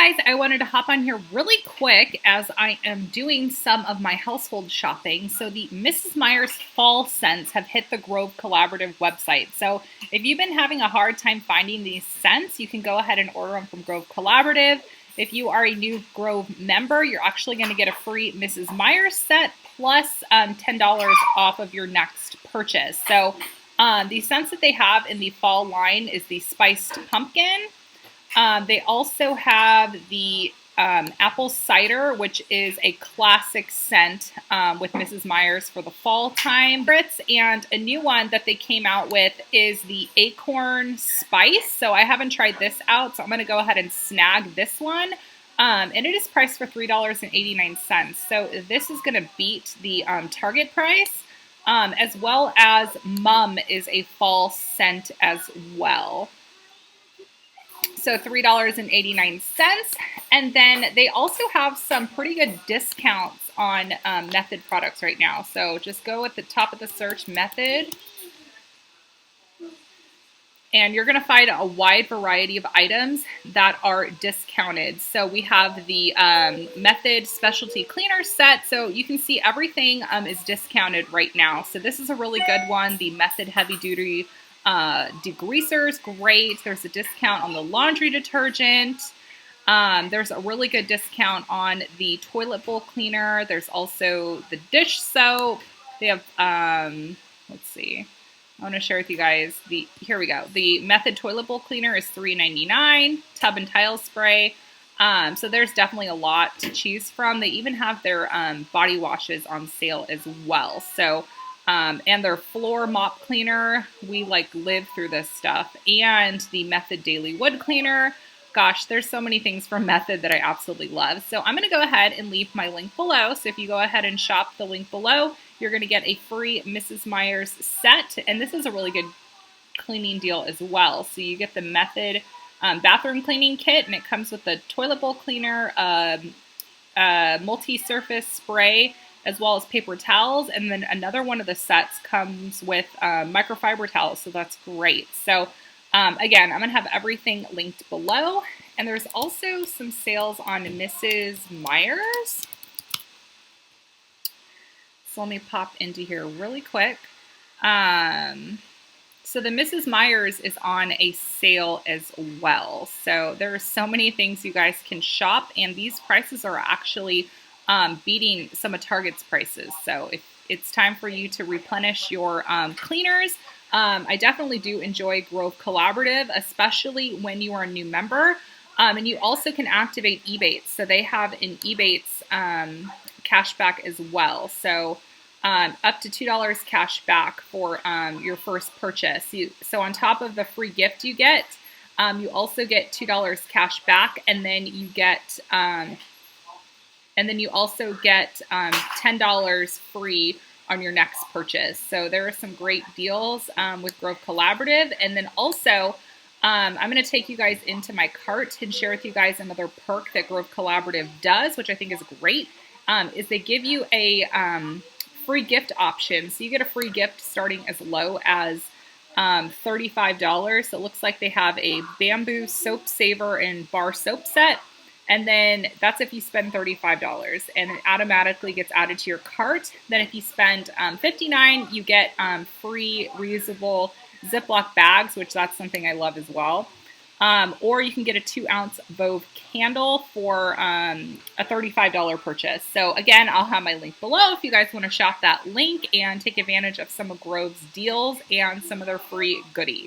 Guys, I wanted to hop on here really quick as I am doing some of my household shopping. So the Mrs. Meyers fall scents have hit the Grove Collaborative website. So if you've been having a hard time finding these scents, you can go ahead and order them from Grove Collaborative. If you are a new Grove member, you're actually going to get a free Mrs. Meyers set plus $10 off of your next purchase. So the scents that they have in the fall line is the spiced pumpkin. They also have the apple cider, which is a classic scent with Mrs. Meyers for the fall time. And a new one that they came out with is the Acorn Spice. So I haven't tried this out, so I'm going to go ahead and snag this one. And it is priced for $3.89. So this is going to beat the Target price, as well as Mum is a fall scent as well. So $3.89. And then they also have some pretty good discounts on Method products right now. So just go at the top of the search, Method. And you're going to find a wide variety of items that are discounted. So we have the Method Specialty Cleaner Set. So you can see everything is discounted right now. So this is a really good one. The Method Heavy Duty degreasers, great. There's a discount on the laundry detergent. There's a really good discount on the toilet bowl cleaner. There's also the dish soap. They have, let's see. I want to share with you guys here we go. The Method toilet bowl cleaner is $3.99. Tub and tile spray. So there's definitely a lot to choose from. They even have their body washes on sale as well. So and their floor mop cleaner, we live through this stuff. And the Method Daily Wood Cleaner. Gosh, there's so many things from Method that I absolutely love. So I'm going to go ahead and leave my link below. So if you go ahead and shop the link below, you're going to get a free Mrs. Meyers set. And this is a really good cleaning deal as well. So you get the Method bathroom cleaning kit, and it comes with the toilet bowl cleaner, multi-surface spray, as well as paper towels. And then another one of the sets comes with microfiber towels, so that's great. So again, I'm going to have everything linked below. And there's also some sales on Mrs. Meyers. So let me pop into here really quick. So the Mrs. Meyers is on a sale as well. So there are so many things you guys can shop, and these prices are actually beating some of Target's prices. So if it's time for you to replenish your cleaners, I definitely do enjoy Grove Collaborative, especially when you are a new member. And you also can activate Ebates. So they have an Ebates cashback as well. So up to $2 cash back for your first purchase. So on top of the free gift you get, you also get $2 cash back, and then you get also get $10 free on your next purchase. So there are some great deals with Grove Collaborative. And then also, I'm going to take you guys into my cart and share with you guys another perk that Grove Collaborative does, which I think is great, is they give you a free gift option. So you get a free gift starting as low as $35. So it looks like they have a bamboo soap saver and bar soap set. And then that's if you spend $35, and it automatically gets added to your cart. Then if you spend $59, you get free reusable Ziploc bags, which that's something I love as well. Or you can get a 2-ounce Vove candle for a $35 purchase. So again, I'll have my link below if you guys want to shop that link and take advantage of some of Grove's deals and some of their free goodies.